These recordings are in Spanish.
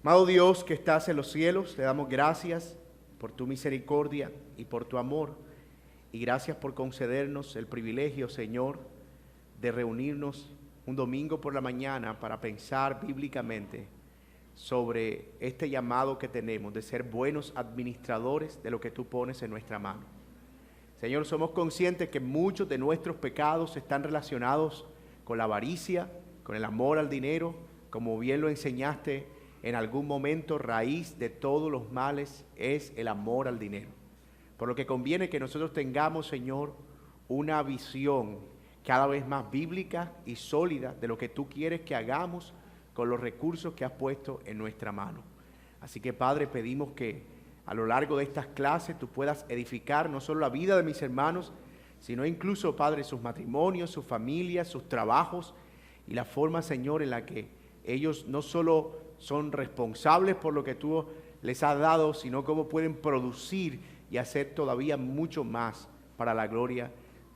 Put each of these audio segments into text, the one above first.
Amado Dios que estás en los cielos, te damos gracias por tu misericordia y por tu amor. Y gracias por concedernos el privilegio, Señor, de reunirnos un domingo por la mañana para pensar bíblicamente sobre este llamado que tenemos de ser buenos administradores de lo que tú pones en nuestra mano. Señor, somos conscientes que muchos de nuestros pecados están relacionados con la avaricia, con el amor al dinero, como bien lo enseñaste en algún momento. Raíz de todos los males es el amor al dinero. Por lo que conviene que nosotros tengamos, Señor, una visión cada vez más bíblica y sólida de lo que tú quieres que hagamos con los recursos que has puesto en nuestra mano. Así que, Padre, pedimos que a lo largo de estas clases tú puedas edificar no solo la vida de mis hermanos, sino incluso, Padre, sus matrimonios, sus familias, sus trabajos y la forma, Señor, en la que ellos no solo son responsables por lo que tú les has dado, sino cómo pueden producir y hacer todavía mucho más para la gloria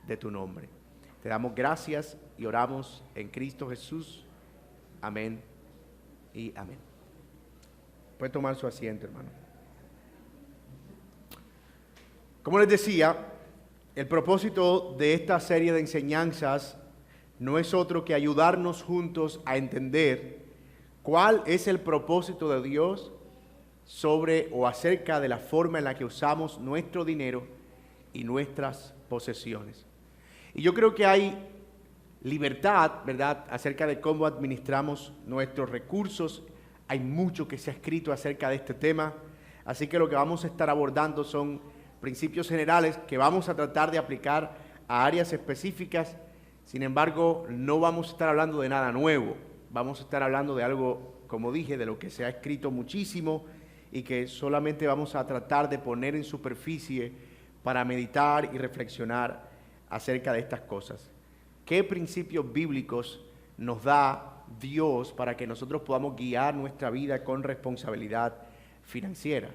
de tu nombre. Te damos gracias y oramos en Cristo Jesús. Amén y amén. Puede tomar su asiento, hermano. Como les decía, el propósito de esta serie de enseñanzas no es otro que ayudarnos juntos a entender cuál es el propósito de Dios sobre o acerca de la forma en la que usamos nuestro dinero y nuestras posesiones. Y yo creo que hay libertad, ¿verdad?, acerca de cómo administramos nuestros recursos. Hay mucho que se ha escrito acerca de este tema, así que lo que vamos a estar abordando son principios generales que vamos a tratar de aplicar a áreas específicas. Sin embargo, no vamos a estar hablando de nada nuevo. Vamos a estar hablando de algo, como dije, de lo que se ha escrito muchísimo y que solamente vamos a tratar de poner en superficie para meditar y reflexionar acerca de estas cosas. ¿Qué principios bíblicos nos da Dios para que nosotros podamos guiar nuestra vida con responsabilidad financiera?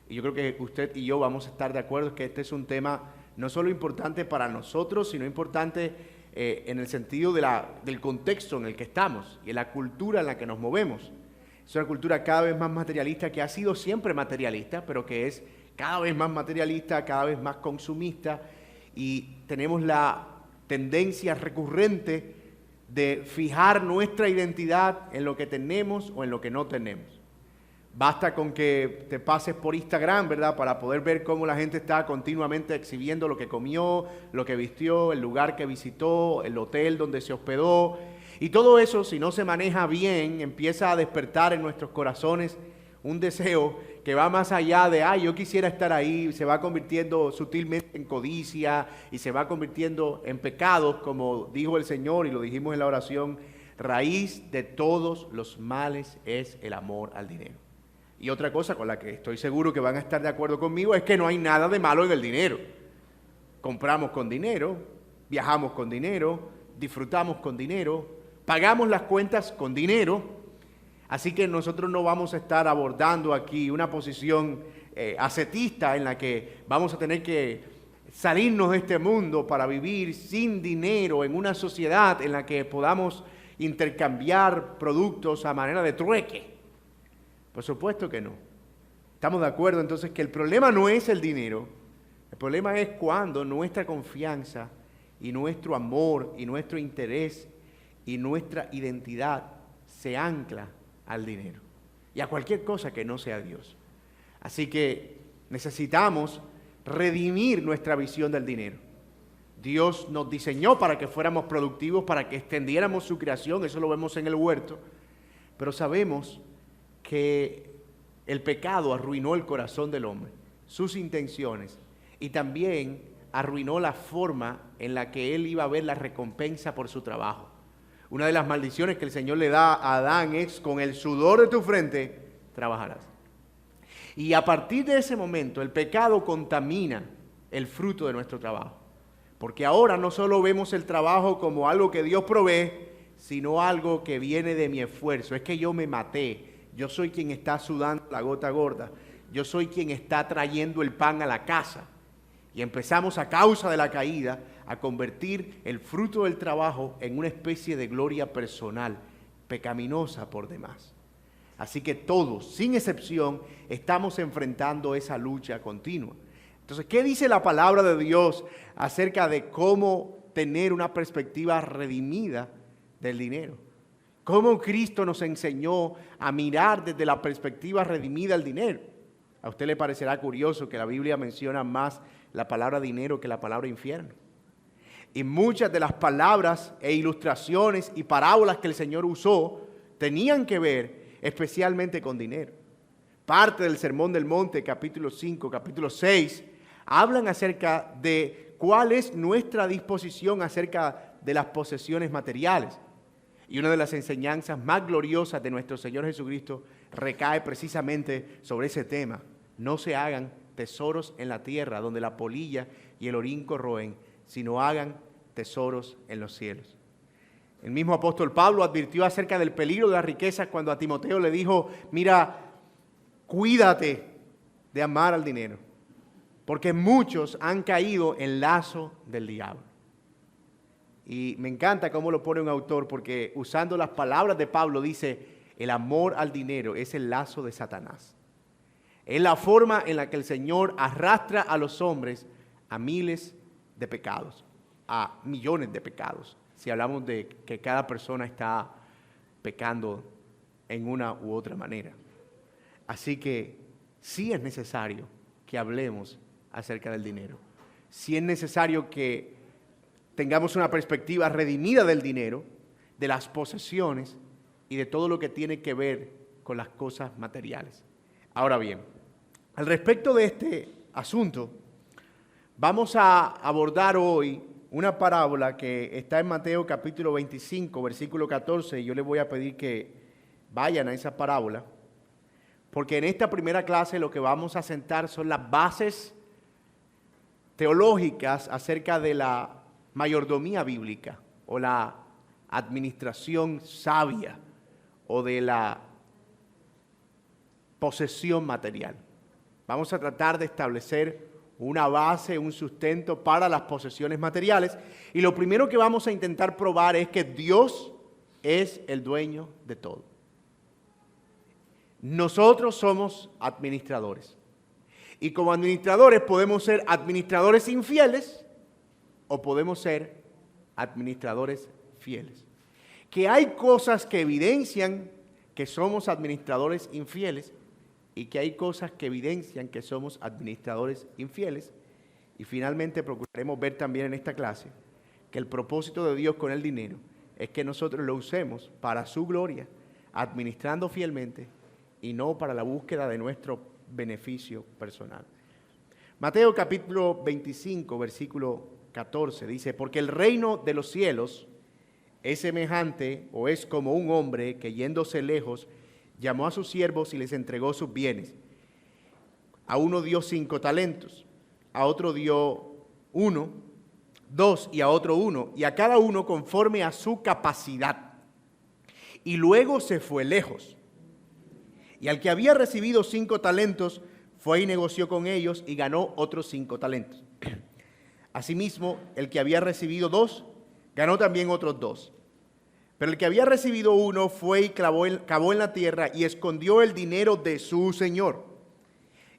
Y yo creo que usted y yo vamos a estar de acuerdo que este es un tema no solo importante para nosotros, sino importante en el sentido del contexto en el que estamos y en la cultura en la que nos movemos. Es una cultura cada vez más materialista, que ha sido siempre materialista, pero que es cada vez más materialista, cada vez más consumista, y tenemos la tendencia recurrente de fijar nuestra identidad en lo que tenemos o en lo que no tenemos. Basta con que te pases por Instagram, ¿verdad?, para poder ver cómo la gente está continuamente exhibiendo lo que comió, lo que vistió, el lugar que visitó, el hotel donde se hospedó. Y todo eso, si no se maneja bien, empieza a despertar en nuestros corazones un deseo que va más allá de, yo quisiera estar ahí. Se va convirtiendo sutilmente en codicia y se va convirtiendo en pecados, como dijo el Señor y lo dijimos en la oración. Raíz de todos los males es el amor al dinero. Y otra cosa con la que estoy seguro que van a estar de acuerdo conmigo es que no hay nada de malo en el dinero. Compramos con dinero, viajamos con dinero, disfrutamos con dinero, pagamos las cuentas con dinero. Así que nosotros no vamos a estar abordando aquí una posición ascetista en la que vamos a tener que salirnos de este mundo para vivir sin dinero en una sociedad en la que podamos intercambiar productos a manera de trueque. Por supuesto que no. Estamos de acuerdo entonces que el problema no es el dinero. El problema es cuando nuestra confianza y nuestro amor y nuestro interés y nuestra identidad se ancla al dinero y a cualquier cosa que no sea Dios. Así que necesitamos redimir nuestra visión del dinero. Dios nos diseñó para que fuéramos productivos, para que extendiéramos su creación. Eso lo vemos en el huerto. Pero sabemos que el pecado arruinó el corazón del hombre, sus intenciones, y también arruinó la forma en la que él iba a ver la recompensa por su trabajo. Una de las maldiciones que el Señor le da a Adán es: con el sudor de tu frente trabajarás. Y a partir de ese momento el pecado contamina el fruto de nuestro trabajo. Porque ahora no solo vemos el trabajo como algo que Dios provee, sino algo que viene de mi esfuerzo. Es que yo me maté. Yo soy quien está sudando la gota gorda. Yo soy quien está trayendo el pan a la casa. Y empezamos, a causa de la caída, a convertir el fruto del trabajo en una especie de gloria personal, pecaminosa por demás. Así que todos, sin excepción, estamos enfrentando esa lucha continua. Entonces, ¿qué dice la palabra de Dios acerca de cómo tener una perspectiva redimida del dinero? ¿Cómo Cristo nos enseñó a mirar desde la perspectiva redimida el dinero? A usted le parecerá curioso que la Biblia menciona más la palabra dinero que la palabra infierno. Y muchas de las palabras e ilustraciones y parábolas que el Señor usó tenían que ver especialmente con dinero. Parte del Sermón del Monte, capítulo 5, capítulo 6, hablan acerca de cuál es nuestra disposición acerca de las posesiones materiales. Y una de las enseñanzas más gloriosas de nuestro Señor Jesucristo recae precisamente sobre ese tema. No se hagan tesoros en la tierra donde la polilla y el orín corroen, sino hagan tesoros en los cielos. El mismo apóstol Pablo advirtió acerca del peligro de la riqueza cuando a Timoteo le dijo, mira, cuídate de amar al dinero, porque muchos han caído en lazo del diablo. Y me encanta cómo lo pone un autor, porque usando las palabras de Pablo dice, el amor al dinero es el lazo de Satanás. Es la forma en la que el Señor arrastra a los hombres a miles de pecados, a millones de pecados. Si hablamos de que cada persona está pecando en una u otra manera. Así que sí es necesario que hablemos acerca del dinero. Sí es necesario que tengamos una perspectiva redimida del dinero, de las posesiones y de todo lo que tiene que ver con las cosas materiales. Ahora bien, al respecto de este asunto, vamos a abordar hoy una parábola que está en Mateo capítulo 25, versículo 14, y yo les voy a pedir que vayan a esa parábola, porque en esta primera clase lo que vamos a sentar son las bases teológicas acerca de la mayordomía bíblica, o la administración sabia, o de la posesión material. Vamos a tratar de establecer una base, un sustento para las posesiones materiales. Y lo primero que vamos a intentar probar es que Dios es el dueño de todo. Nosotros somos administradores. Y como administradores podemos ser administradores infieles o podemos ser administradores fieles. Que hay cosas que evidencian que somos administradores infieles y que hay cosas que evidencian que somos administradores infieles. Y finalmente procuraremos ver también en esta clase que el propósito de Dios con el dinero es que nosotros lo usemos para su gloria, administrando fielmente y no para la búsqueda de nuestro beneficio personal. Mateo capítulo 25, versículo 14 dice, porque el reino de los cielos es semejante o es como un hombre que yéndose lejos llamó a sus siervos y les entregó sus bienes. A uno dio 5 talentos, a otro dio 1, 2 y a otro 1, y a cada uno conforme a su capacidad. Y luego se fue lejos. Y al que había recibido 5 talentos, fue y negoció con ellos y ganó otros 5 talentos. Asimismo, el que había recibido 2, ganó también otros 2. Pero el que había recibido 1 fue y cavó en la tierra y escondió el dinero de su señor.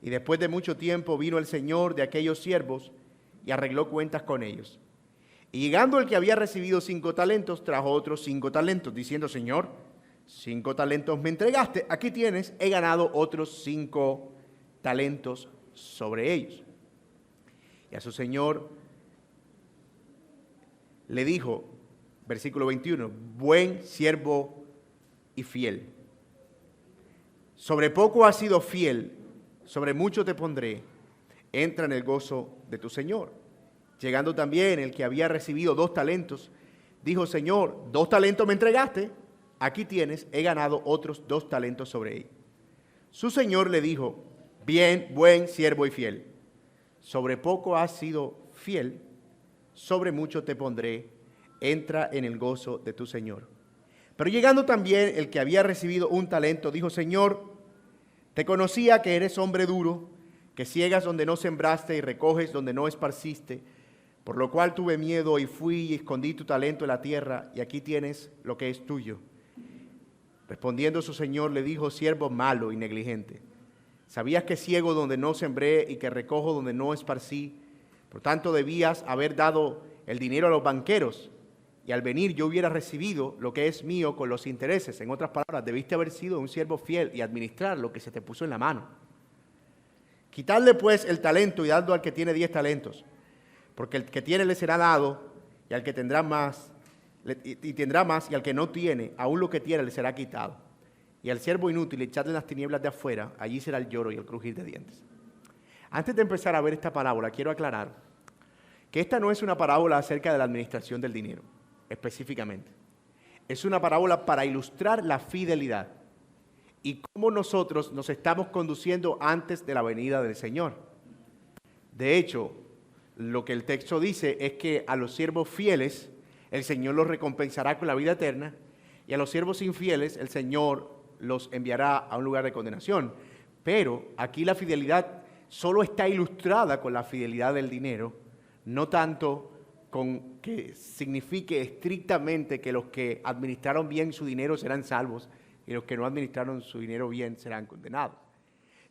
Y después de mucho tiempo vino el señor de aquellos siervos y arregló cuentas con ellos. Y llegando el que había recibido 5 talentos, trajo otros 5 talentos, diciendo, Señor, 5 talentos me entregaste, aquí tienes, he ganado otros 5 talentos sobre ellos. Y a su señor le dijo, versículo 21, buen siervo y fiel. Sobre poco has sido fiel, sobre mucho te pondré, entra en el gozo de tu Señor. Llegando también el que había recibido 2 talentos, dijo, Señor, 2 talentos me entregaste, aquí tienes, he ganado otros 2 talentos sobre él. Su Señor le dijo, bien, buen siervo y fiel, sobre poco has sido fiel, sobre mucho te pondré, entra en el gozo de tu Señor. Pero llegando también el que había recibido 1 talento, dijo, Señor, te conocía que eres hombre duro, que ciegas donde no sembraste y recoges donde no esparciste, por lo cual tuve miedo y fui y escondí tu talento en la tierra, y aquí tienes lo que es tuyo. Respondiendo su señor le dijo: siervo malo y negligente, ¿sabías que ciego donde no sembré y que recojo donde no esparcí? Por tanto debías haber dado el dinero a los banqueros, y al venir yo hubiera recibido lo que es mío con los intereses. En otras palabras, debiste haber sido un siervo fiel y administrar lo que se te puso en la mano. Quitarle pues el talento y darlo al que tiene 10 talentos, porque el que tiene le será dado, y al que tendrá más, tendrá más, y al que no tiene, aún lo que tiene le será quitado. Y al siervo inútil echadle en las tinieblas de afuera, allí será el lloro y el crujir de dientes. Antes de empezar a ver esta parábola, quiero aclarar que esta no es una parábola acerca de la administración del dinero, específicamente. Es una parábola para ilustrar la fidelidad y cómo nosotros nos estamos conduciendo antes de la venida del Señor. De hecho, lo que el texto dice es que a los siervos fieles el Señor los recompensará con la vida eterna, y a los siervos infieles el Señor los enviará a un lugar de condenación. Pero aquí la fidelidad solo está ilustrada con la fidelidad del dinero, no tanto con que signifique estrictamente que los que administraron bien su dinero serán salvos y los que no administraron su dinero bien serán condenados.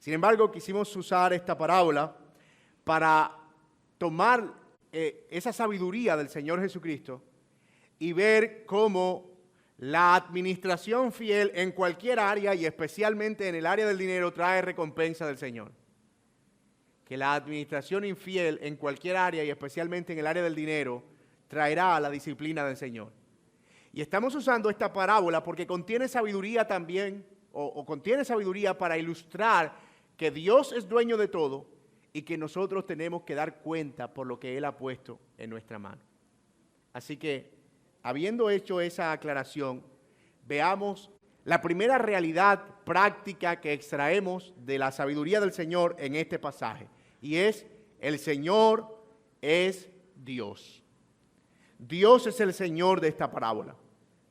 Sin embargo, quisimos usar esta parábola para tomar esa sabiduría del Señor Jesucristo y ver cómo la administración fiel en cualquier área, y especialmente en el área del dinero, trae recompensa del Señor. Que la administración infiel en cualquier área, y especialmente en el área del dinero, traerá la disciplina del Señor. Y estamos usando esta parábola porque contiene sabiduría también, o contiene sabiduría para ilustrar que Dios es dueño de todo y que nosotros tenemos que dar cuenta por lo que Él ha puesto en nuestra mano. Así que, habiendo hecho esa aclaración, veamos la primera realidad práctica que extraemos de la sabiduría del Señor en este pasaje, y es: el Señor es Dios. Dios es el Señor de esta parábola.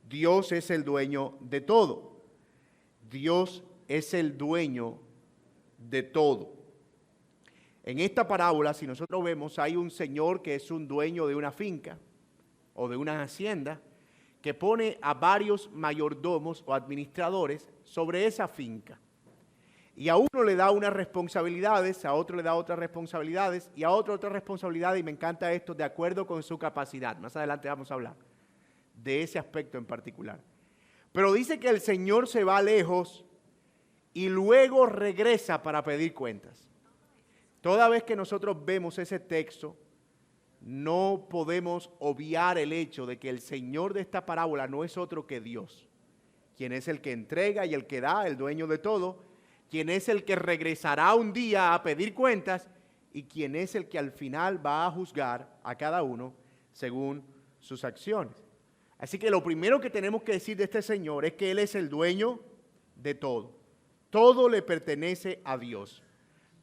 Dios es el dueño de todo. Dios es el dueño de todo. En esta parábola, si nosotros vemos, hay un señor que es un dueño de una finca o de una hacienda, que pone a varios mayordomos o administradores sobre esa finca. Y a uno le da unas responsabilidades, a otro le da otras responsabilidades, y a otro otras responsabilidades, y me encanta esto, de acuerdo con su capacidad. Más adelante vamos a hablar de ese aspecto en particular. Pero dice que el Señor se va lejos y luego regresa para pedir cuentas. Toda vez que nosotros vemos ese texto, no podemos obviar el hecho de que el Señor de esta parábola no es otro que Dios, quien es el que entrega y el que da, el dueño de todo, quien es el que regresará un día a pedir cuentas y quien es el que al final va a juzgar a cada uno según sus acciones. Así que lo primero que tenemos que decir de este Señor es que Él es el dueño de todo. Todo le pertenece a Dios.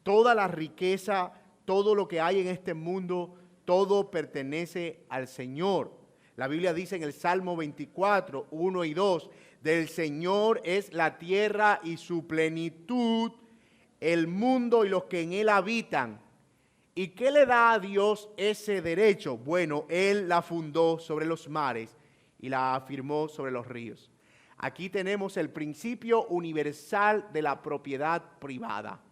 Toda la riqueza, todo lo que hay en este mundo, todo pertenece al Señor. La Biblia dice en el Salmo 24, 1 y 2, del Señor es la tierra y su plenitud, el mundo y los que en él habitan. ¿Y qué le da a Dios ese derecho? Bueno, Él la fundó sobre los mares y la afirmó sobre los ríos. Aquí tenemos el principio universal de la propiedad privada.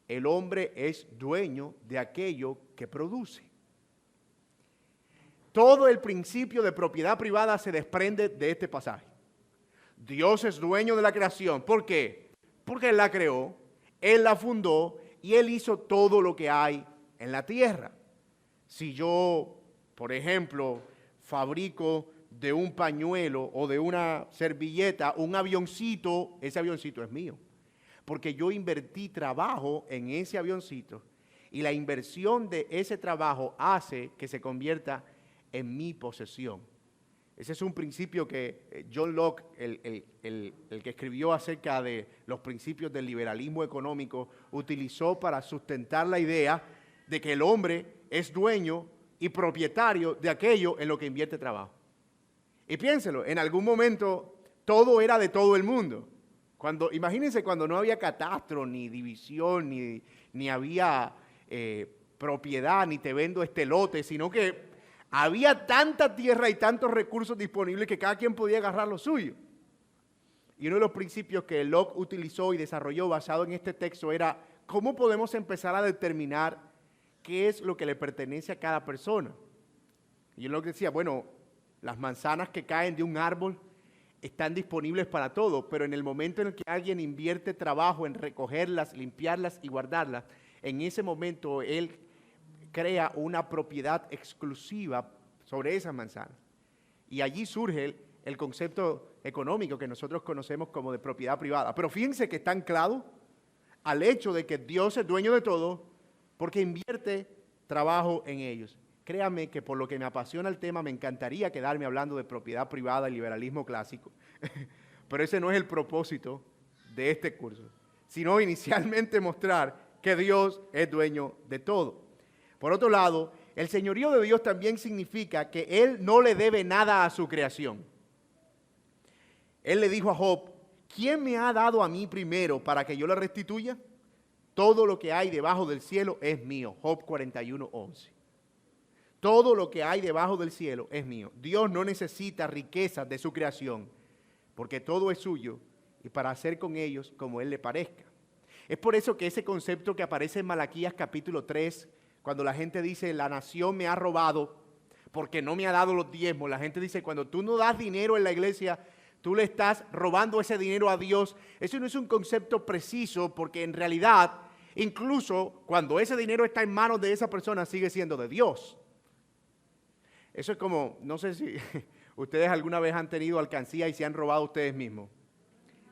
El hombre es dueño de aquello que produce. Todo el principio de propiedad privada se desprende de este pasaje. Dios es dueño de la creación. ¿Por qué? Porque Él la creó, Él la fundó y Él hizo todo lo que hay en la tierra. Si yo, por ejemplo, fabrico de un pañuelo o de una servilleta un avioncito, ese avioncito es mío. Porque yo invertí trabajo en ese avioncito y la inversión de ese trabajo hace que se convierta en mi posesión. Ese es un principio que John Locke, el que escribió acerca de los principios del liberalismo económico, utilizó para sustentar la idea de que el hombre es dueño y propietario de aquello en lo que invierte trabajo. Y piénselo, en algún momento todo era de todo el mundo. Imagínense cuando no había catastro, ni división, ni había propiedad, ni te vendo este lote, sino que había tanta tierra y tantos recursos disponibles que cada quien podía agarrar lo suyo. Y uno de los principios que Locke utilizó y desarrolló basado en este texto era cómo podemos empezar a determinar qué es lo que le pertenece a cada persona. Y Locke decía, bueno, las manzanas que caen de un árbol están disponibles para todo, pero en el momento en el que alguien invierte trabajo en recogerlas, limpiarlas y guardarlas, en ese momento él crea una propiedad exclusiva sobre esas manzanas. Y allí surge el concepto económico que nosotros conocemos como de propiedad privada. Pero fíjense que está anclado al hecho de que Dios es dueño de todo porque invierte trabajo en ellos. Créame que por lo que me apasiona el tema, me encantaría quedarme hablando de propiedad privada y liberalismo clásico. Pero ese no es el propósito de este curso, sino inicialmente mostrar que Dios es dueño de todo. Por otro lado, el señorío de Dios también significa que Él no le debe nada a su creación. Él le dijo a Job, ¿quién me ha dado a mí primero para que yo le restituya? Todo lo que hay debajo del cielo es mío. Job 41:11. Todo lo que hay debajo del cielo es mío. Dios no necesita riquezas de su creación, porque todo es suyo y para hacer con ellos como Él le parezca. Es por eso que ese concepto que aparece en Malaquías capítulo 3, cuando la gente dice, la nación me ha robado porque no me ha dado los diezmos, la gente dice, cuando tú no das dinero en la iglesia, tú le estás robando ese dinero a Dios. Eso no es un concepto preciso porque en realidad, incluso cuando ese dinero está en manos de esa persona, sigue siendo de Dios. Eso es como, no sé si ustedes alguna vez han tenido alcancía y se han robado ustedes mismos.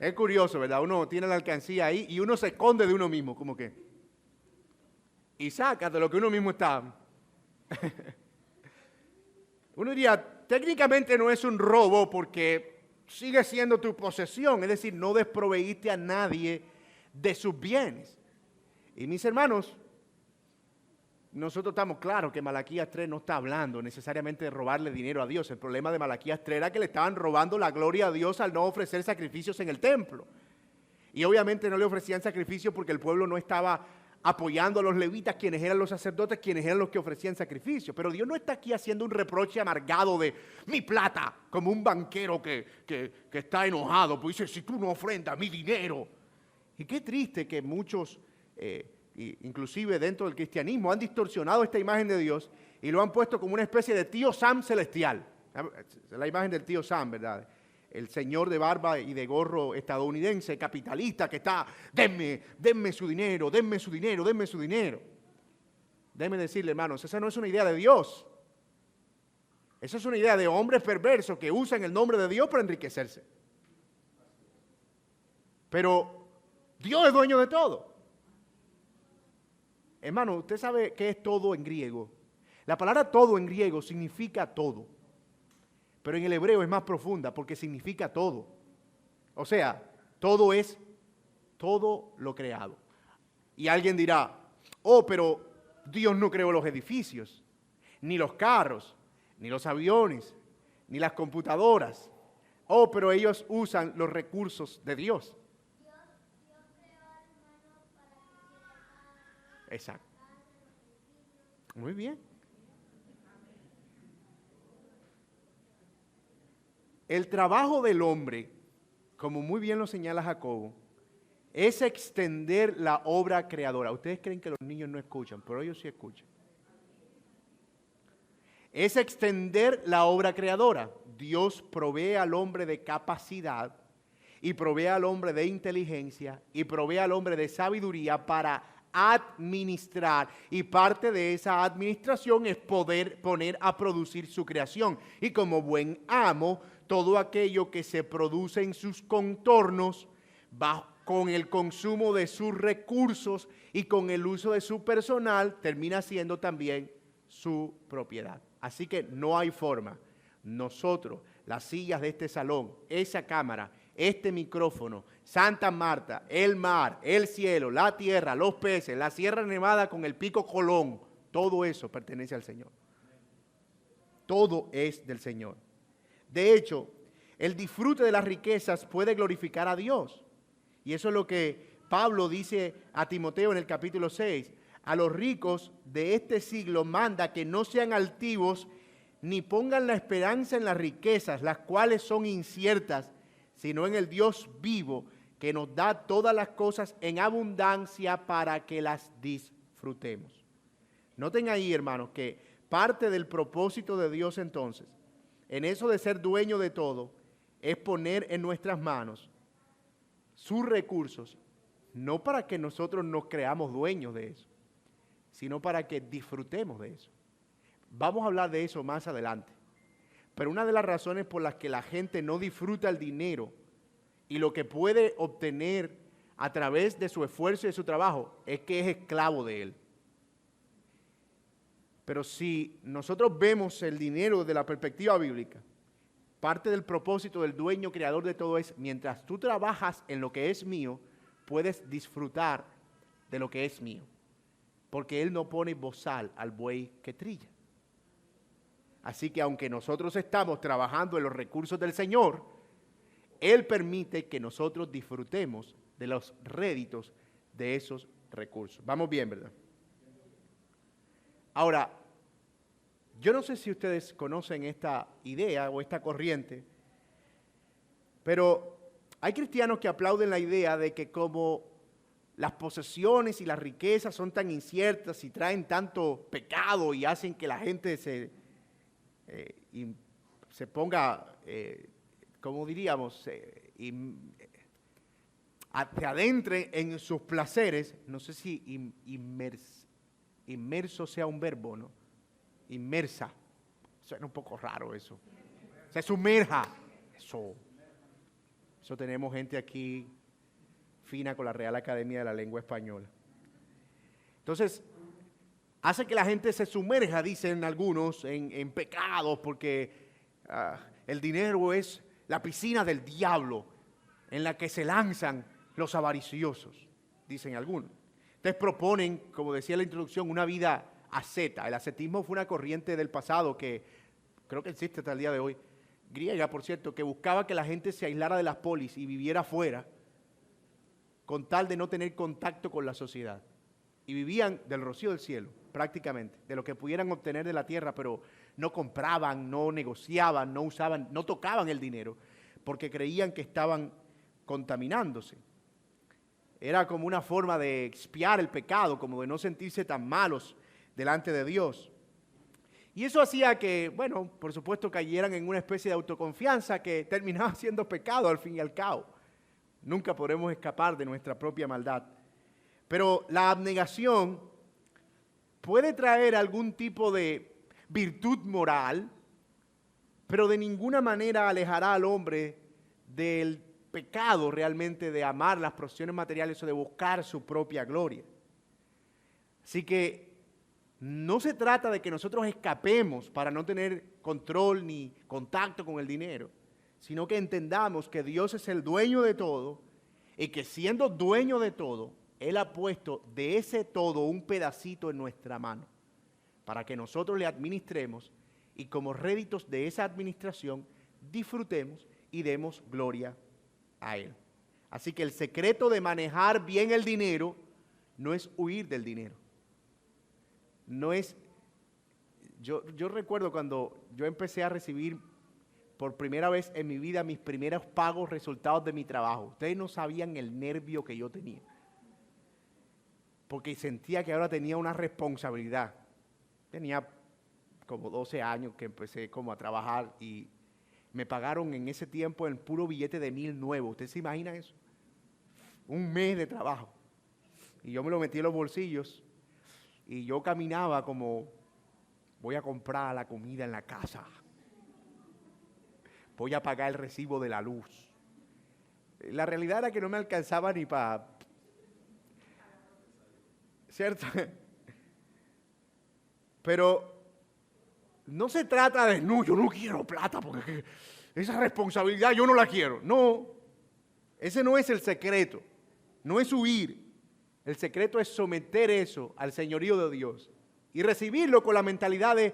Es curioso, ¿verdad? Uno tiene la alcancía ahí y uno se esconde de uno mismo, como que. Y saca de lo que uno mismo está. Uno diría, técnicamente no es un robo porque sigue siendo tu posesión. Es decir, no desproveíste a nadie de sus bienes. Y mis hermanos, nosotros estamos claros que Malaquías 3 no está hablando necesariamente de robarle dinero a Dios. El problema de Malaquías 3 era que le estaban robando la gloria a Dios al no ofrecer sacrificios en el templo. Y obviamente no le ofrecían sacrificios porque el pueblo no estaba apoyando a los levitas, quienes eran los sacerdotes, quienes eran los que ofrecían sacrificios. Pero Dios no está aquí haciendo un reproche amargado de mi plata, como un banquero que está enojado, pues dice, si tú no ofrendas mi dinero. Y qué triste que muchos inclusive dentro del cristianismo, han distorsionado esta imagen de Dios y lo han puesto como una especie de tío Sam celestial. La imagen del tío Sam, ¿verdad? El señor de barba y de gorro estadounidense, capitalista, que está, denme su dinero, denme su dinero, denme su dinero. Déjenme decirle, hermanos, esa no es una idea de Dios. Esa es una idea de hombres perversos que usan el nombre de Dios para enriquecerse. Pero Dios es dueño de todo. Hermano, ¿usted sabe qué es todo en griego? La palabra todo en griego significa todo. Pero en el hebreo es más profunda porque significa todo. O sea, todo es todo lo creado. Y alguien dirá, oh, pero Dios no creó los edificios, ni los carros, ni los aviones, ni las computadoras. Oh, pero ellos usan los recursos de Dios. Exacto. Muy bien. El trabajo del hombre, como muy bien lo señala Jacobo, es extender la obra creadora. Ustedes creen que los niños no escuchan, pero ellos sí escuchan. Es extender la obra creadora. Dios provee al hombre de capacidad y provee al hombre de inteligencia y provee al hombre de sabiduría para administrar, y parte de esa administración es poder poner a producir su creación. Y como buen amo, todo aquello que se produce en sus contornos va con el consumo de sus recursos y con el uso de su personal, termina siendo también su propiedad. Así que no hay forma. Nosotros, las sillas de este salón, esa cámara, este micrófono, Santa Marta, el mar, el cielo, la tierra, los peces, la Sierra Nevada con el Pico Colón, todo eso pertenece al Señor. Todo es del Señor. De hecho, el disfrute de las riquezas puede glorificar a Dios. Y eso es lo que Pablo dice a Timoteo en el capítulo 6. A los ricos de este siglo manda que no sean altivos ni pongan la esperanza en las riquezas, las cuales son inciertas, sino en el Dios vivo que nos da todas las cosas en abundancia para que las disfrutemos. Noten ahí, hermanos, que parte del propósito de Dios entonces, en eso de ser dueño de todo, es poner en nuestras manos sus recursos, no para que nosotros nos creamos dueños de eso, sino para que disfrutemos de eso. Vamos a hablar de eso más adelante. Pero una de las razones por las que la gente no disfruta el dinero y lo que puede obtener a través de su esfuerzo y de su trabajo es que es esclavo de él. Pero si nosotros vemos el dinero desde la perspectiva bíblica, parte del propósito del dueño creador de todo es, mientras tú trabajas en lo que es mío, puedes disfrutar de lo que es mío. Porque Él no pone bozal al buey que trilla. Así que aunque nosotros estamos trabajando en los recursos del Señor, Él permite que nosotros disfrutemos de los réditos de esos recursos. Vamos bien, ¿verdad? Ahora, yo no sé si ustedes conocen esta idea o esta corriente, pero hay cristianos que aplauden la idea de que como las posesiones y las riquezas son tan inciertas y traen tanto pecado y hacen que la gente se ponga, ¿cómo diríamos? Se adentre en sus placeres. No sé si inmerso sea un verbo, ¿no? Inmersa. Suena un poco raro eso. Se sumerja. Eso tenemos gente aquí fina con la Real Academia de la Lengua Española. Entonces, hace que la gente se sumerja, dicen algunos, en pecados, porque el dinero es la piscina del diablo en la que se lanzan los avariciosos, dicen algunos. Entonces proponen, como decía en la introducción, una vida asceta. El ascetismo fue una corriente del pasado que creo que existe hasta el día de hoy, griega, por cierto, que buscaba que la gente se aislara de las polis y viviera afuera con tal de no tener contacto con la sociedad. Y vivían del rocío del cielo, prácticamente, de lo que pudieran obtener de la tierra, pero no compraban, no negociaban, no usaban, no tocaban el dinero, porque creían que estaban contaminándose. Era como una forma de expiar el pecado, como de no sentirse tan malos delante de Dios. Y eso hacía que, bueno, por supuesto cayeran en una especie de autoconfianza que terminaba siendo pecado al fin y al cabo. Nunca podremos escapar de nuestra propia maldad. Pero la abnegación puede traer algún tipo de virtud moral, pero de ninguna manera alejará al hombre del pecado realmente de amar las posesiones materiales o de buscar su propia gloria. Así que no se trata de que nosotros escapemos para no tener control ni contacto con el dinero, sino que entendamos que Dios es el dueño de todo y que siendo dueño de todo, Él ha puesto de ese todo un pedacito en nuestra mano para que nosotros le administremos y como réditos de esa administración disfrutemos y demos gloria a Él. Así que el secreto de manejar bien el dinero no es huir del dinero. No es, yo recuerdo cuando yo empecé a recibir por primera vez en mi vida mis primeros pagos resultados de mi trabajo. Ustedes no sabían el nervio que yo tenía. Porque sentía que ahora tenía una responsabilidad. Tenía como 12 años que empecé como a trabajar y me pagaron en ese tiempo el puro billete de 1,000 nuevo. ¿Ustedes se imaginan eso? Un mes de trabajo. Y yo me lo metí en los bolsillos. Y yo caminaba como, voy a comprar la comida en la casa. Voy a pagar el recibo de la luz. La realidad era que no me alcanzaba ni para... ¿Cierto? Pero no se trata de, no, yo no quiero plata porque esa responsabilidad yo no la quiero. No, ese no es el secreto. No es huir. El secreto es someter eso al señorío de Dios y recibirlo con la mentalidad de,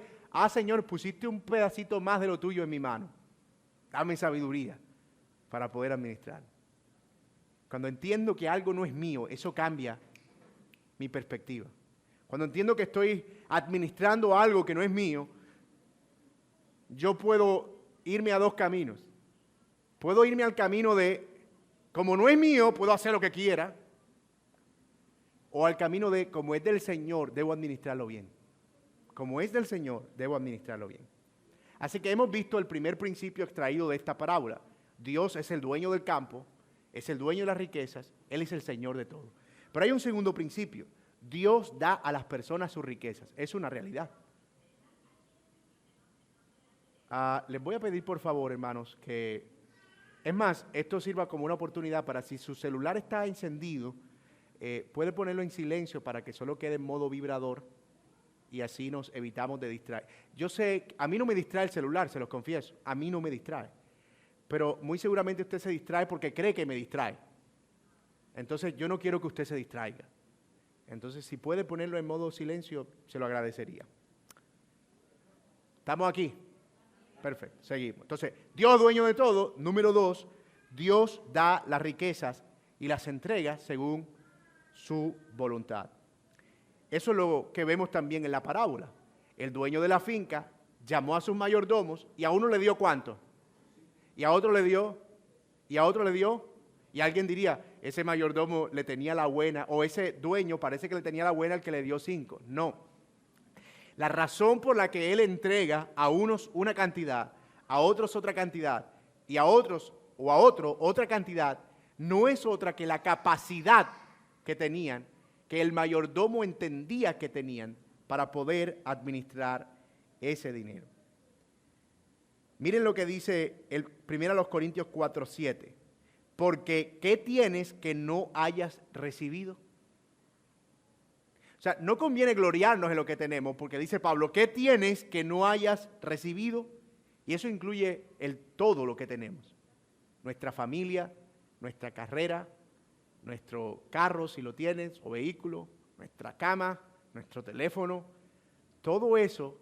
Señor, pusiste un pedacito más de lo tuyo en mi mano. Dame sabiduría para poder administrar. Cuando entiendo que algo no es mío, eso cambia mi perspectiva. Cuando entiendo que estoy administrando algo que no es mío, yo puedo irme a dos caminos. Puedo irme al camino de, como no es mío, puedo hacer lo que quiera. O al camino de, como es del Señor, debo administrarlo bien. Como es del Señor, debo administrarlo bien. Así que hemos visto el primer principio extraído de esta parábola. Dios es el dueño del campo, es el dueño de las riquezas, Él es el Señor de todo. Pero hay un segundo principio. Dios da a las personas sus riquezas. Es una realidad. Les voy a pedir por favor, hermanos, que... Es más, esto sirva como una oportunidad para si su celular está encendido, puede ponerlo en silencio para que solo quede en modo vibrador y así nos evitamos de distraer. Yo sé, a mí no me distrae el celular, se los confieso, a mí no me distrae. Pero muy seguramente usted se distrae porque cree que me distrae. Entonces yo no quiero que usted se distraiga. Entonces si puede ponerlo en modo silencio, se lo agradecería. ¿Estamos aquí? Perfecto, seguimos. Entonces, Dios dueño de todo. Número 2, Dios da las riquezas y las entrega según su voluntad. Eso es lo que vemos también en la parábola. El dueño de la finca llamó a sus mayordomos y a uno le dio ¿cuánto? Y a otro le dio, y a otro le dio. Y alguien diría, ese mayordomo le tenía la buena, o ese dueño parece que le tenía la buena al que le dio 5. No. La razón por la que Él entrega a unos una cantidad, a otros otra cantidad, y a otros o a otro otra cantidad, no es otra que la capacidad que tenían, que el mayordomo entendía que tenían para poder administrar ese dinero. Miren lo que dice el 1 Corintios 4:7. Porque, ¿qué tienes que no hayas recibido? O sea, no conviene gloriarnos en lo que tenemos, porque dice Pablo, ¿qué tienes que no hayas recibido? Y eso incluye todo lo que tenemos. Nuestra familia, nuestra carrera, nuestro carro, si lo tienes, o vehículo, nuestra cama, nuestro teléfono. Todo eso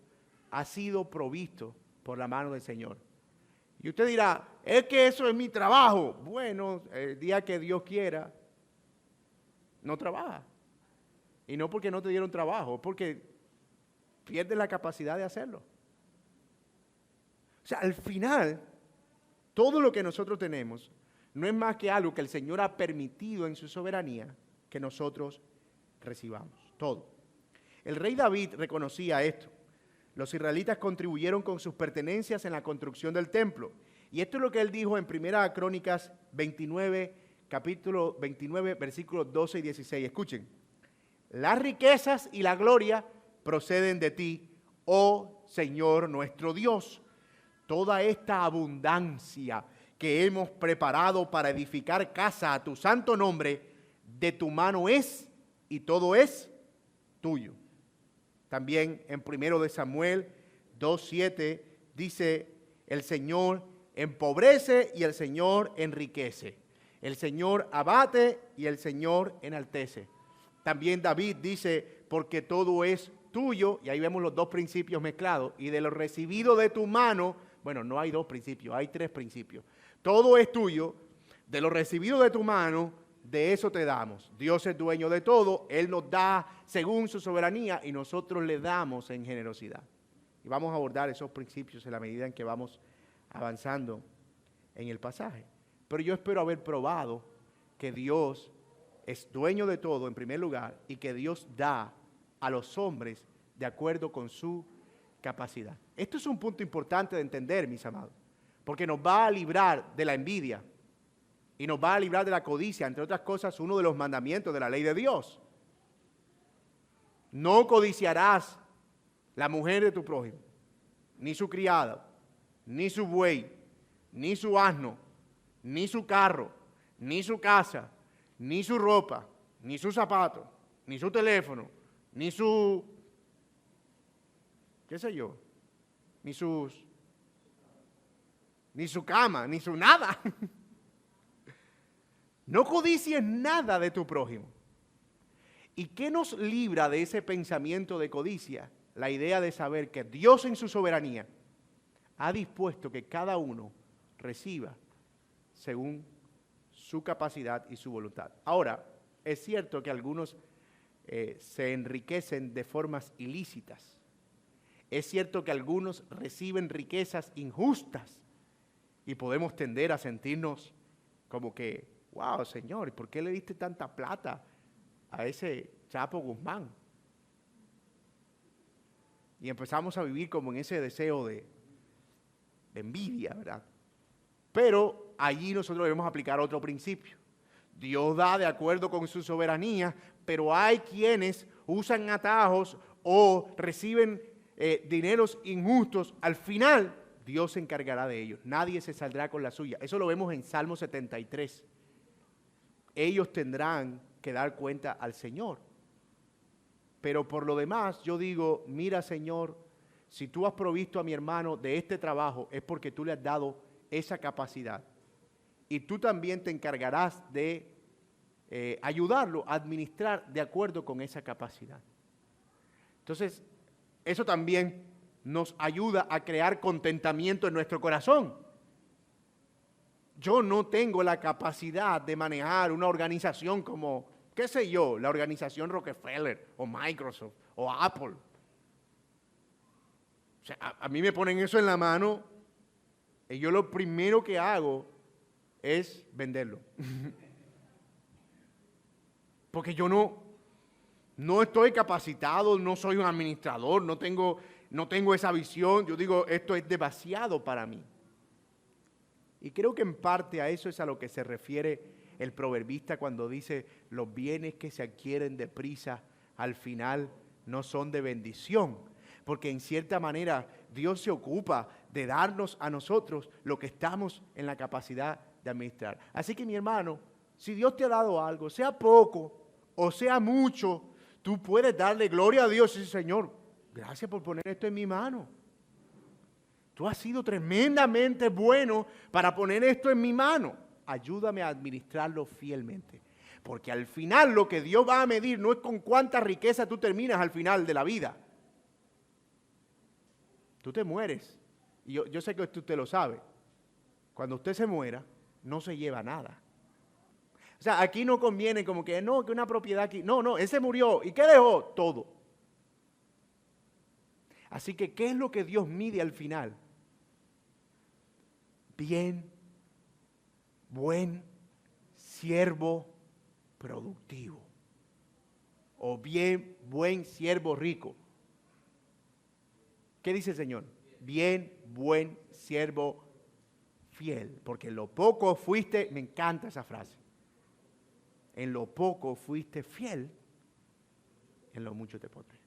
ha sido provisto por la mano del Señor. Y usted dirá, es que eso es mi trabajo. Bueno, el día que Dios quiera, no trabaja. Y no porque no te dieron trabajo, porque pierdes la capacidad de hacerlo. O sea, al final, todo lo que nosotros tenemos no es más que algo que el Señor ha permitido en su soberanía que nosotros recibamos. Todo. El rey David reconocía esto. Los israelitas contribuyeron con sus pertenencias en la construcción del templo. Y esto es lo que él dijo en 1 Crónicas 29, capítulo 29, versículos 12 y 16. Escuchen. Las riquezas y la gloria proceden de ti, oh Señor nuestro Dios. Toda esta abundancia que hemos preparado para edificar casa a tu santo nombre, de tu mano es y todo es tuyo. También en 1 Samuel 2:7 dice, el Señor empobrece y el Señor enriquece. El Señor abate y el Señor enaltece. También David dice, porque todo es tuyo, y ahí vemos los dos principios mezclados, y de lo recibido de tu mano, bueno, no hay dos principios, hay tres principios. Todo es tuyo, de lo recibido de tu mano, de eso te damos. Dios es dueño de todo, Él nos da según su soberanía y nosotros le damos en generosidad. Y vamos a abordar esos principios en la medida en que vamos avanzando en el pasaje. Pero yo espero haber probado que Dios es dueño de todo en primer lugar y que Dios da a los hombres de acuerdo con su capacidad. Esto es un punto importante de entender, mis amados, porque nos va a librar de la envidia y nos va a librar de la codicia, entre otras cosas, uno de los mandamientos de la ley de Dios. No codiciarás la mujer de tu prójimo, ni su criada, ni su buey, ni su asno, ni su carro, ni su casa, ni su ropa, ni su zapato, ni su teléfono, ni su, qué sé yo, ni su cama, ni su nada. No codicies nada de tu prójimo. ¿Y qué nos libra de ese pensamiento de codicia? La idea de saber que Dios en su soberanía ha dispuesto que cada uno reciba según su capacidad y su voluntad. Ahora, es cierto que algunos se enriquecen de formas ilícitas. Es cierto que algunos reciben riquezas injustas. Y podemos tender a sentirnos como que, wow, Señor, ¿por qué le diste tanta plata a ese Chapo Guzmán? Y empezamos a vivir como en ese deseo de envidia, ¿verdad? Pero allí nosotros debemos aplicar otro principio. Dios da de acuerdo con su soberanía, pero hay quienes usan atajos o reciben dineros injustos. Al final, Dios se encargará de ellos. Nadie se saldrá con la suya. Eso lo vemos en Salmo 73. Ellos tendrán que dar cuenta al Señor. Pero por lo demás, yo digo, mira, Señor, si tú has provisto a mi hermano de este trabajo, es porque tú le has dado esa capacidad. Y tú también te encargarás de ayudarlo a administrar de acuerdo con esa capacidad. Entonces, eso también nos ayuda a crear contentamiento en nuestro corazón. Yo no tengo la capacidad de manejar una organización como, qué sé yo, la organización Rockefeller o Microsoft o Apple. O sea, a mí me ponen eso en la mano y yo lo primero que hago es venderlo. Porque yo no estoy capacitado, no soy un administrador, no tengo esa visión. Yo digo, esto es demasiado para mí. Y creo que en parte a eso es a lo que se refiere el proverbista cuando dice, los bienes que se adquieren deprisa al final no son de bendición. Porque en cierta manera Dios se ocupa de darnos a nosotros lo que estamos en la capacidad de administrar. Así que mi hermano, si Dios te ha dado algo, sea poco o sea mucho, tú puedes darle gloria a Dios y decir, Señor, gracias por poner esto en mi mano. Tú has sido tremendamente bueno para poner esto en mi mano. Ayúdame a administrarlo fielmente. Porque al final lo que Dios va a medir no es con cuánta riqueza tú terminas al final de la vida. Tú te mueres. Y yo sé que usted lo sabe. Cuando usted se muera, no se lleva nada. O sea, aquí no conviene como que no, que una propiedad aquí. No, él se murió. ¿Y qué dejó? Todo. Así que, ¿qué es lo que Dios mide al final? Bien, buen, siervo productivo. O bien, buen, siervo rico. ¿Qué dice el Señor? Bien, buen, siervo fiel. Porque en lo poco fuiste, me encanta esa frase. En lo poco fuiste fiel, en lo mucho te pondré.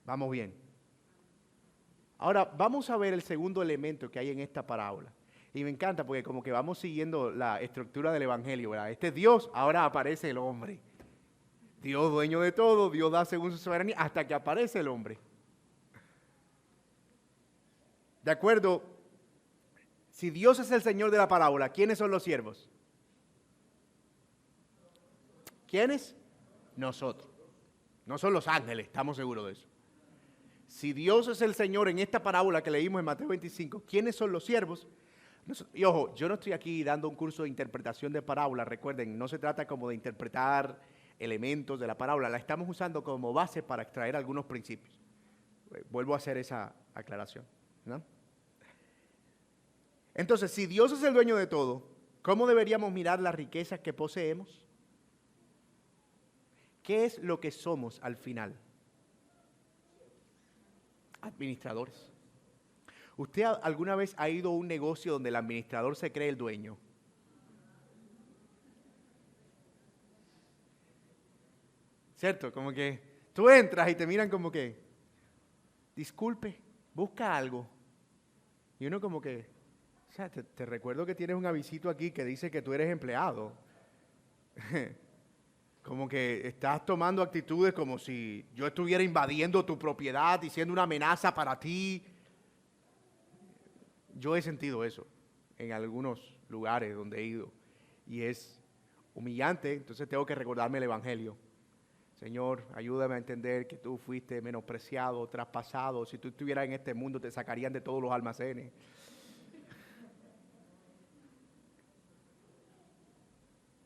Vamos bien. Ahora, vamos a ver el segundo elemento que hay en esta parábola. Y me encanta porque como que vamos siguiendo la estructura del Evangelio, ¿verdad? Este es Dios, ahora aparece el hombre. Dios dueño de todo, Dios da según su soberanía, hasta que aparece el hombre. De acuerdo, si Dios es el Señor de la parábola, ¿quiénes son los siervos? ¿Quiénes? Nosotros. No son los ángeles, estamos seguros de eso. Si Dios es el Señor en esta parábola que leímos en Mateo 25, ¿quiénes son los siervos? Y ojo, yo no estoy aquí dando un curso de interpretación de parábola, recuerden, no se trata como de interpretar elementos de la parábola, la estamos usando como base para extraer algunos principios. Vuelvo a hacer esa aclaración, ¿no? Entonces, si Dios es el dueño de todo, ¿cómo deberíamos mirar las riquezas que poseemos? ¿Qué es lo que somos al final? Administradores. ¿Usted alguna vez ha ido a un negocio donde el administrador se cree el dueño? ¿Cierto? Como que tú entras y te miran como que, disculpe, busca algo. Y uno como que, o sea, te recuerdo que tienes un avisito aquí que dice que tú eres empleado. Como que estás tomando actitudes como si yo estuviera invadiendo tu propiedad, diciendo una amenaza para ti. Yo he sentido eso en algunos lugares donde he ido y es humillante, entonces tengo que recordarme el Evangelio. Señor, ayúdame a entender que tú fuiste menospreciado, traspasado. Si tú estuvieras en este mundo te sacarían de todos los almacenes.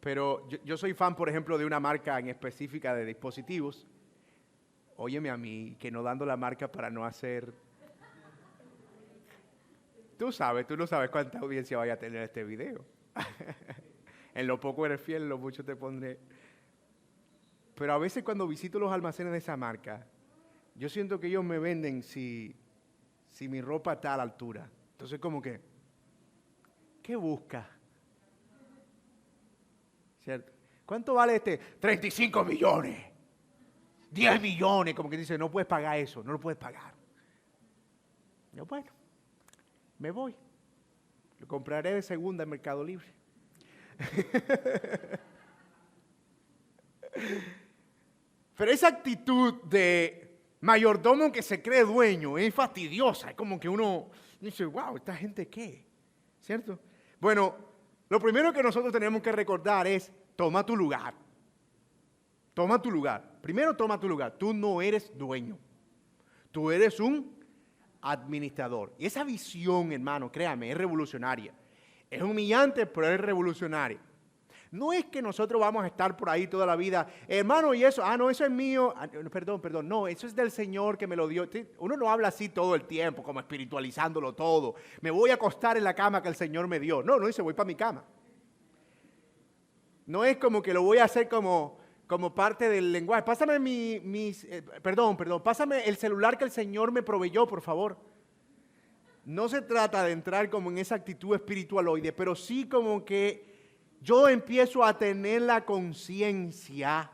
Pero yo soy fan, por ejemplo, de una marca en específica de dispositivos. Óyeme a mí, que no dando la marca para no hacer tú no sabes cuánta audiencia vaya a tener este video. En lo poco eres fiel, en lo mucho te pondré. Pero a veces cuando visito los almacenes de esa marca, yo siento que ellos me venden si mi ropa está a la altura. Entonces como que, ¿qué busca? ¿Cierto? ¿Cuánto vale este? 35 millones. 10 millones. Como que dice, no puedes pagar eso, no lo puedes pagar. Yo, bueno, me voy. Lo compraré de segunda en Mercado Libre. Pero esa actitud de mayordomo que se cree dueño es fastidiosa. Es como que uno dice, wow, ¿esta gente qué? ¿Cierto? Bueno, lo primero que nosotros tenemos que recordar es, toma tu lugar. Toma tu lugar. Primero toma tu lugar. Tú no eres dueño. Tú eres un administrador. Y esa visión, hermano, créame, es revolucionaria. Es humillante, pero es revolucionaria. No es que nosotros vamos a estar por ahí toda la vida, hermano, y eso, no, eso es mío, perdón, no, eso es del Señor que me lo dio. Uno no habla así todo el tiempo, como espiritualizándolo todo. Me voy a acostar en la cama que el Señor me dio. No dice, voy para mi cama. No es como que lo voy a hacer como parte del lenguaje. Pásame pásame el celular que el Señor me proveyó, por favor. No se trata de entrar como en esa actitud espiritualoide, pero sí como que yo empiezo a tener la conciencia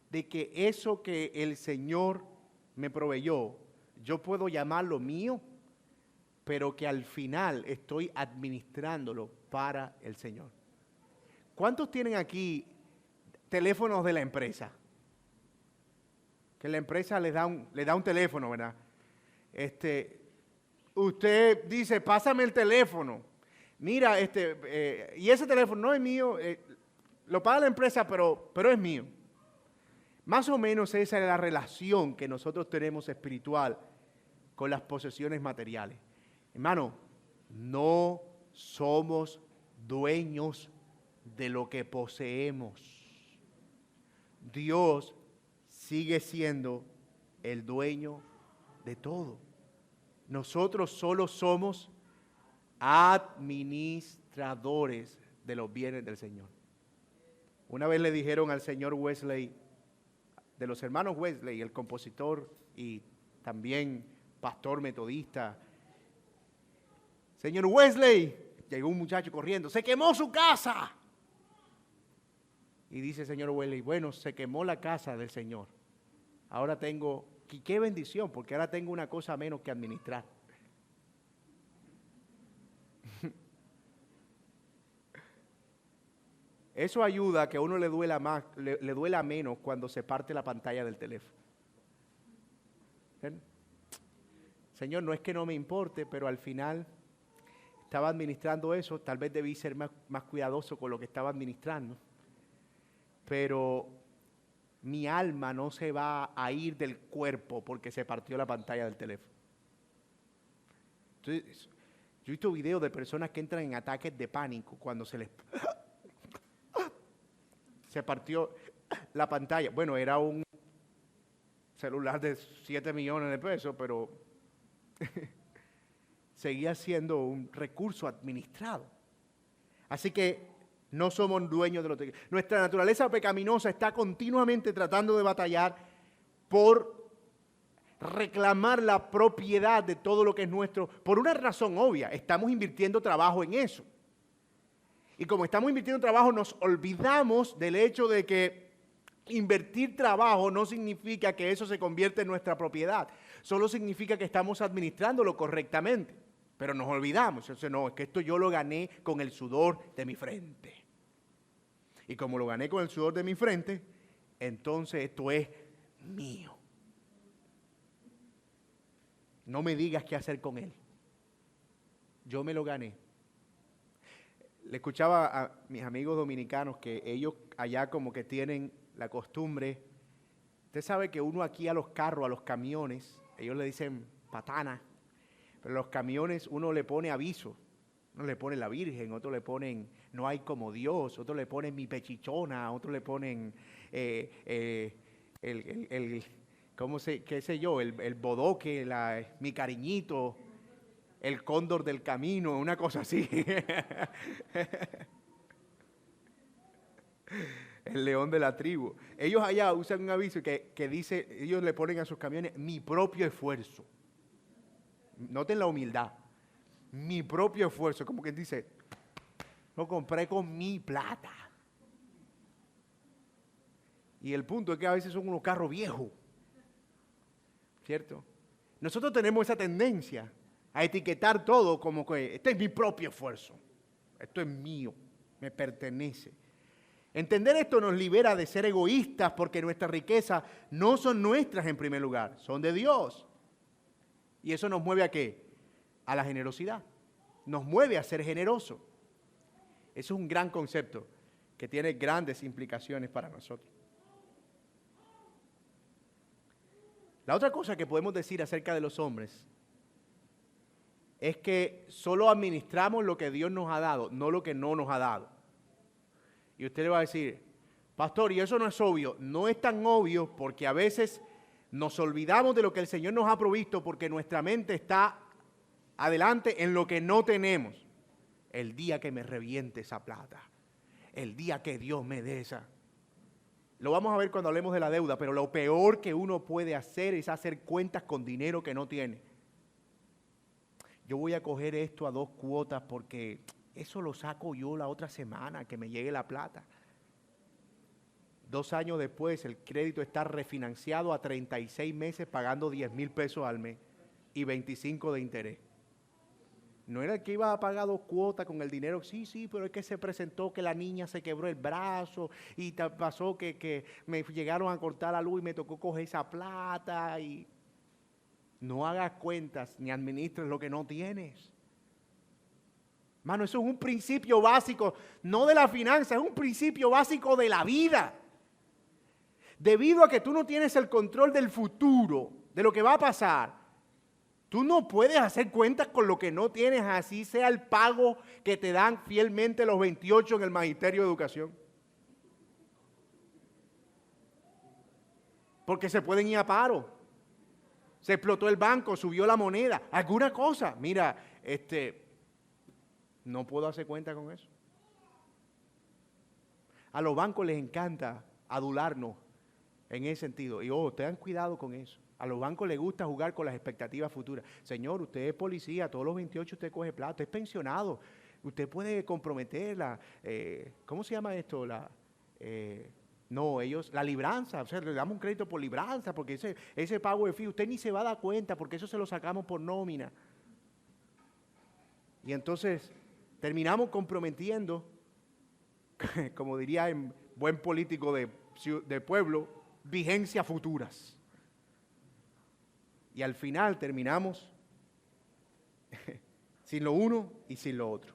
de que eso que el Señor me proveyó, yo puedo llamarlo mío, pero que al final estoy administrándolo para el Señor. ¿Cuántos tienen aquí teléfonos de la empresa? Que la empresa le da un teléfono, ¿verdad? Usted dice, pásame el teléfono. Mira, y ese teléfono no es mío, lo paga la empresa, pero es mío. Más o menos esa es la relación que nosotros tenemos espiritual con las posesiones materiales. Hermano, no somos dueños de lo que poseemos. Dios sigue siendo el dueño de todo. Nosotros solo somos administradores de los bienes del Señor. Una vez le dijeron al señor Wesley, de los hermanos Wesley, el compositor y también pastor metodista, señor Wesley, llegó un muchacho corriendo, se quemó su casa. Y dice el señor Wesley, bueno, se quemó la casa del Señor. Ahora tengo, y qué bendición, porque ahora tengo una cosa menos que administrar. Eso ayuda a que a uno le duela más, le duela menos cuando se parte la pantalla del teléfono. ¿Ven? Señor, no es que no me importe, pero al final estaba administrando eso, tal vez debí ser más cuidadoso con lo que estaba administrando, pero mi alma no se va a ir del cuerpo porque se partió la pantalla del teléfono. Entonces, yo he visto videos de personas que entran en ataques de pánico cuando se partió la pantalla. Bueno, era un celular de 7 millones de pesos, pero seguía siendo un recurso administrado. Así que no somos dueños de lo que... Nuestra naturaleza pecaminosa está continuamente tratando de batallar por reclamar la propiedad de todo lo que es nuestro, por una razón obvia. Estamos invirtiendo trabajo en eso. Y como estamos invirtiendo trabajo, nos olvidamos del hecho de que invertir trabajo no significa que eso se convierta en nuestra propiedad. Solo significa que estamos administrándolo correctamente. Pero nos olvidamos. Entonces, no, es que esto yo lo gané con el sudor de mi frente. Y como lo gané con el sudor de mi frente, entonces esto es mío. No me digas qué hacer con él. Yo me lo gané. Le escuchaba a mis amigos dominicanos que ellos allá como que tienen la costumbre. Usted sabe que uno aquí a los carros, a los camiones, ellos le dicen patana, pero a los camiones uno le pone aviso. Uno le pone la Virgen, otros le ponen no hay como Dios, otros le ponen mi pechichona, otros le ponen qué sé yo, el bodoque, mi cariñito. el cóndor del camino, una cosa así. El león de la tribu. Ellos allá usan un aviso que dice, ellos le ponen a sus camiones, mi propio esfuerzo. Noten la humildad. Mi propio esfuerzo, como quien dice, lo compré con mi plata. Y el punto es que a veces son unos carros viejos, ¿cierto? Nosotros tenemos esa tendencia a etiquetar todo como que este es mi propio esfuerzo, esto es mío, me pertenece. Entender esto nos libera de ser egoístas porque nuestras riquezas no son nuestras en primer lugar, son de Dios. ¿Y eso nos mueve a qué? A la generosidad. Nos mueve a ser generosos. Eso es un gran concepto que tiene grandes implicaciones para nosotros. La otra cosa que podemos decir acerca de los hombres es que solo administramos lo que Dios nos ha dado, no lo que no nos ha dado. Y usted le va a decir, pastor, ¿y eso no es obvio? No es tan obvio porque a veces nos olvidamos de lo que el Señor nos ha provisto porque nuestra mente está adelante en lo que no tenemos. El día que me reviente esa plata, el día que Dios me dé esa. Lo vamos a ver cuando hablemos de la deuda, pero lo peor que uno puede hacer es hacer cuentas con dinero que no tiene. Yo voy a coger esto a 2 cuotas porque eso lo saco yo la otra semana, que me llegue la plata. 2 años después, el crédito está refinanciado a 36 meses pagando 10,000 pesos al mes y 25 de interés. No era el que iba a pagar 2 cuotas con el dinero. Sí, pero es que se presentó que la niña se quebró el brazo y pasó que me llegaron a cortar la luz y me tocó coger esa plata. Y no hagas cuentas ni administres lo que no tienes. Mano, eso es un principio básico, no de la finanza, es un principio básico de la vida. Debido a que tú no tienes el control del futuro, de lo que va a pasar, tú no puedes hacer cuentas con lo que no tienes, así sea el pago que te dan fielmente los 28 en el Magisterio de Educación. Porque se pueden ir a paro. Se explotó el banco, subió la moneda, alguna cosa. Mira, no puedo hacer cuenta con eso. A los bancos les encanta adularnos en ese sentido. Y tengan cuidado con eso. A los bancos les gusta jugar con las expectativas futuras. Señor, usted es policía, todos los 28 usted coge plata, usted es pensionado. Usted puede comprometerla. ¿Cómo se llama esto? La libranza. O sea, le damos un crédito por libranza, porque ese pago de fee, usted ni se va a dar cuenta, porque eso se lo sacamos por nómina. Y entonces terminamos comprometiendo, como diría en buen político de pueblo, vigencias futuras. Y al final terminamos sin lo uno y sin lo otro.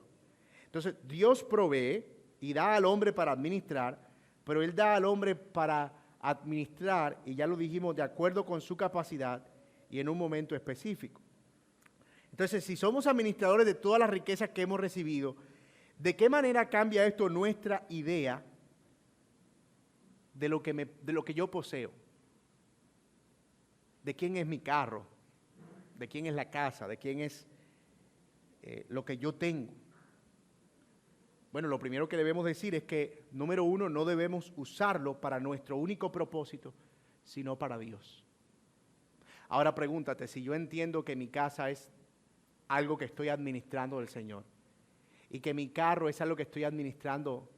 Entonces, Dios provee y da al hombre para administrar, pero Él da al hombre para administrar, y ya lo dijimos, de acuerdo con su capacidad y en un momento específico. Entonces, si somos administradores de todas las riquezas que hemos recibido, ¿de qué manera cambia esto nuestra idea de lo que yo poseo? ¿De quién es mi carro? ¿De quién es la casa? ¿De quién es lo que yo tengo? Bueno, lo primero que debemos decir es que, número 1, no debemos usarlo para nuestro único propósito, sino para Dios. Ahora pregúntate, si yo entiendo que mi casa es algo que estoy administrando del Señor y que mi carro es algo que estoy administrando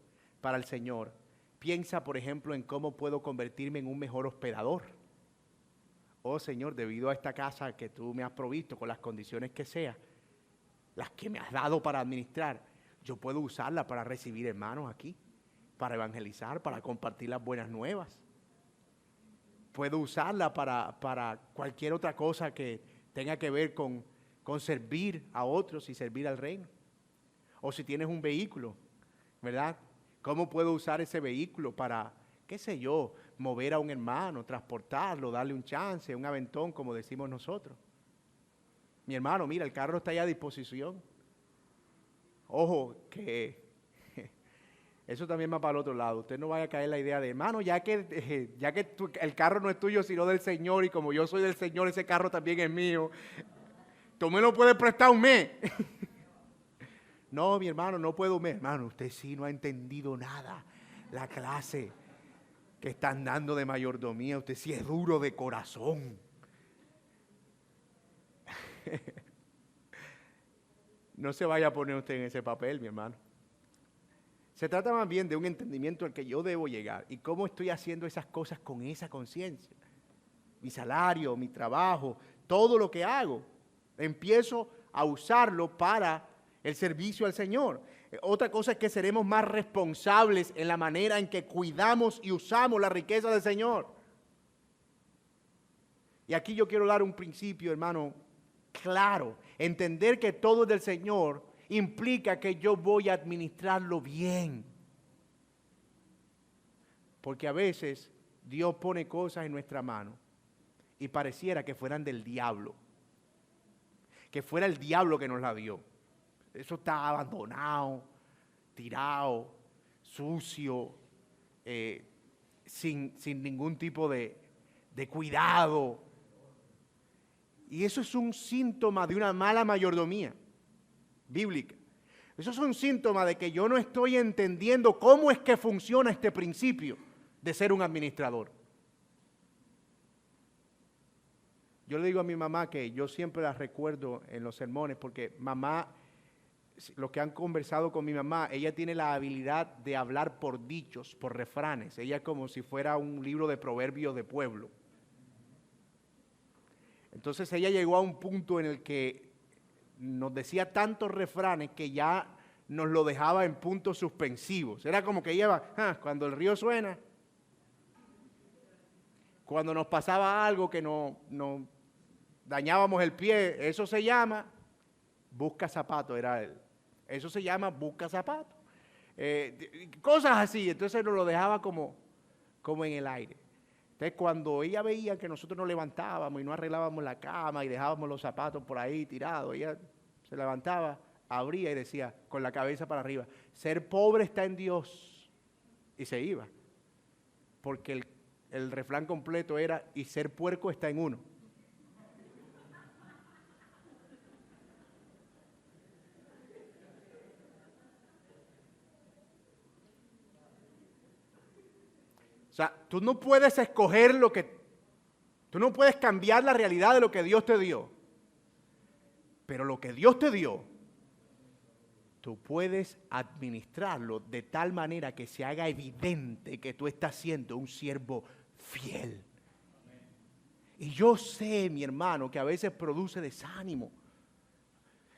para el Señor, piensa, por ejemplo, en cómo puedo convertirme en un mejor hospedador. Oh Señor, debido a esta casa que tú me has provisto con las condiciones que sea, las que me has dado para administrar, yo puedo usarla para recibir hermanos aquí, para evangelizar, para compartir las buenas nuevas. Puedo usarla para cualquier otra cosa que tenga que ver con servir a otros y servir al reino. O si tienes un vehículo, ¿verdad? ¿Cómo puedo usar ese vehículo para, qué sé yo, mover a un hermano, transportarlo, darle un chance, un aventón, como decimos nosotros? Mi hermano, mira, el carro está ya a disposición. Ojo, que eso también va para el otro lado. Usted no vaya a caer en la idea de, hermano, ya que el carro no es tuyo, sino del Señor, y como yo soy del Señor, ese carro también es mío. Tú me lo puedes prestar un mes. No, mi hermano, no puedo un mes. Hermano, usted sí no ha entendido nada. La clase que están dando de mayordomía, usted sí es duro de corazón. No se vaya a poner usted en ese papel, mi hermano. Se trata más bien de un entendimiento al que yo debo llegar y cómo estoy haciendo esas cosas con esa conciencia. Mi salario, mi trabajo, todo lo que hago, empiezo a usarlo para el servicio al Señor. Otra cosa es que seremos más responsables en la manera en que cuidamos y usamos la riqueza del Señor. Y aquí yo quiero dar un principio, hermano, claro. Entender que todo es del Señor implica que yo voy a administrarlo bien. Porque a veces Dios pone cosas en nuestra mano y pareciera que fueran del diablo. Que fuera el diablo que nos la dio. Eso está abandonado, tirado, sucio, sin ningún tipo de cuidado. Y eso es un síntoma de una mala mayordomía bíblica. Eso es un síntoma de que yo no estoy entendiendo cómo es que funciona este principio de ser un administrador. Yo le digo a mi mamá que yo siempre la recuerdo en los sermones porque mamá, los que han conversado con mi mamá, ella tiene la habilidad de hablar por dichos, por refranes. Ella es como si fuera un libro de proverbios de pueblo. Entonces ella llegó a un punto en el que nos decía tantos refranes que ya nos lo dejaba en puntos suspensivos. Era como que ella cuando el río suena, cuando nos pasaba algo que nos dañábamos el pie, eso se llama busca zapato, era él. Eso se llama busca zapato. Cosas así, entonces nos lo dejaba como en el aire. Entonces, cuando ella veía que nosotros nos levantábamos y no arreglábamos la cama y dejábamos los zapatos por ahí tirados, ella se levantaba, abría y decía con la cabeza para arriba, ser pobre está en Dios. Y se iba. Porque el refrán completo era, y ser puerco está en uno. O sea, tú no puedes escoger tú no puedes cambiar la realidad de lo que Dios te dio. Pero lo que Dios te dio, tú puedes administrarlo de tal manera que se haga evidente que tú estás siendo un siervo fiel. Y yo sé, mi hermano, que a veces produce desánimo.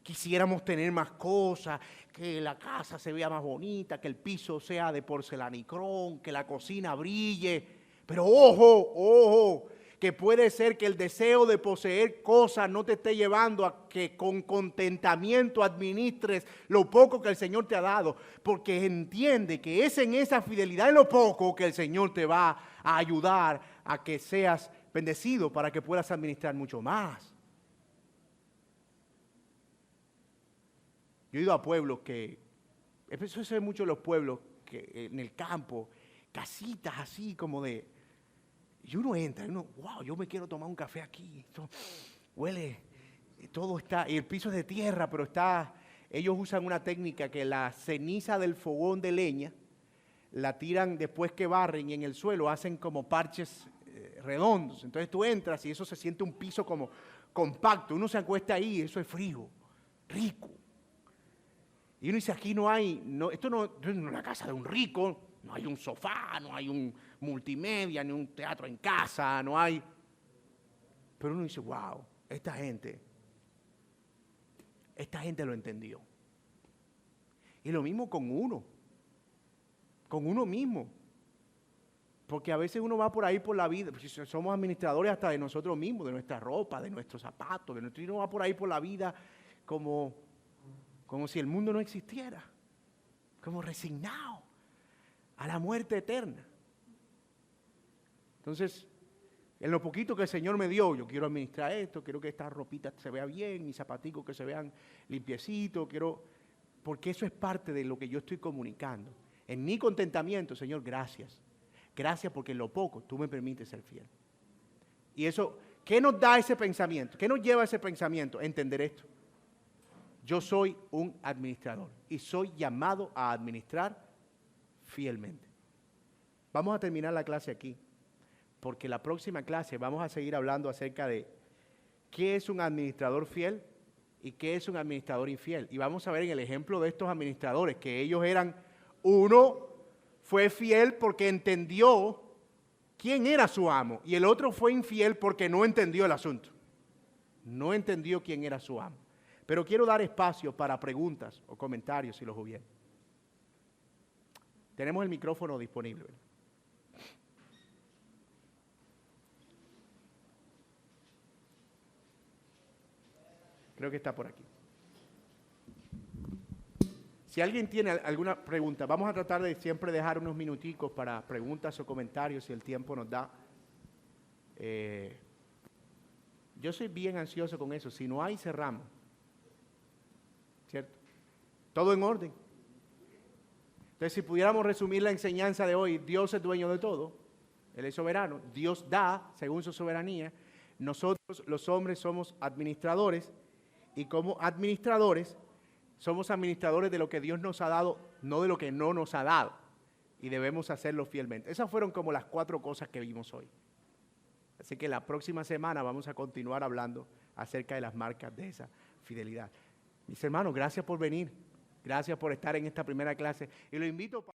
Quisiéramos tener más cosas, que la casa se vea más bonita, que el piso sea de porcelanicrón, que la cocina brille. Pero ojo, que puede ser que el deseo de poseer cosas no te esté llevando a que con contentamiento administres lo poco que el Señor te ha dado. Porque entiende que es en esa fidelidad en lo poco que el Señor te va a ayudar a que seas bendecido para que puedas administrar mucho más. Yo he ido a pueblos que, eso se ve mucho en los pueblos, que en el campo, casitas así como de, y uno entra y uno, wow, yo me quiero tomar un café aquí, esto huele, todo está, y el piso es de tierra, pero ellos usan una técnica que la ceniza del fogón de leña, la tiran después que barren y en el suelo hacen como parches redondos, entonces tú entras y eso se siente un piso como compacto, uno se acuesta ahí, eso es frío, rico. Y uno dice, aquí no hay, esto no es una casa de un rico, no hay un sofá, no hay un multimedia, ni un teatro en casa, no hay. Pero uno dice, wow, esta gente lo entendió. Y lo mismo con uno mismo. Porque a veces uno va por ahí por la vida, somos administradores hasta de nosotros mismos, de nuestra ropa, de nuestros zapatos, y uno va por ahí por la vida como si el mundo no existiera, como resignado a la muerte eterna. Entonces, en lo poquito que el Señor me dio, yo quiero administrar esto, quiero que esta ropita se vea bien, mis zapaticos que se vean limpiecitos, porque eso es parte de lo que yo estoy comunicando. En mi contentamiento, Señor, gracias. Gracias porque en lo poco tú me permites ser fiel. Y eso ¿Qué nos da ese pensamiento? ¿Qué nos lleva a ese pensamiento? Entender esto. Yo soy un administrador y soy llamado a administrar fielmente. Vamos a terminar la clase aquí, porque la próxima clase vamos a seguir hablando acerca de qué es un administrador fiel y qué es un administrador infiel. Y vamos a ver en el ejemplo de estos administradores que ellos eran, uno fue fiel porque entendió quién era su amo y el otro fue infiel porque no entendió el asunto. No entendió quién era su amo. Pero quiero dar espacio para preguntas o comentarios si los hubiera. Tenemos el micrófono disponible, ¿verdad? Creo que está por aquí. Si alguien tiene alguna pregunta, vamos a tratar de siempre dejar unos minuticos para preguntas o comentarios si el tiempo nos da. Yo soy bien ansioso con eso. Si no hay, cerramos. ¿Cierto? Todo en orden. Entonces, si pudiéramos resumir la enseñanza de hoy, Dios es dueño de todo. Él es soberano. Dios da según su soberanía. Nosotros, los hombres, somos administradores. Y como administradores, somos administradores de lo que Dios nos ha dado, no de lo que no nos ha dado. Y debemos hacerlo fielmente. Esas fueron como las 4 cosas que vimos hoy. Así que la próxima semana vamos a continuar hablando acerca de las marcas de esa fidelidad. Mis hermanos, gracias por venir. Gracias por estar en esta primera clase. Y lo invito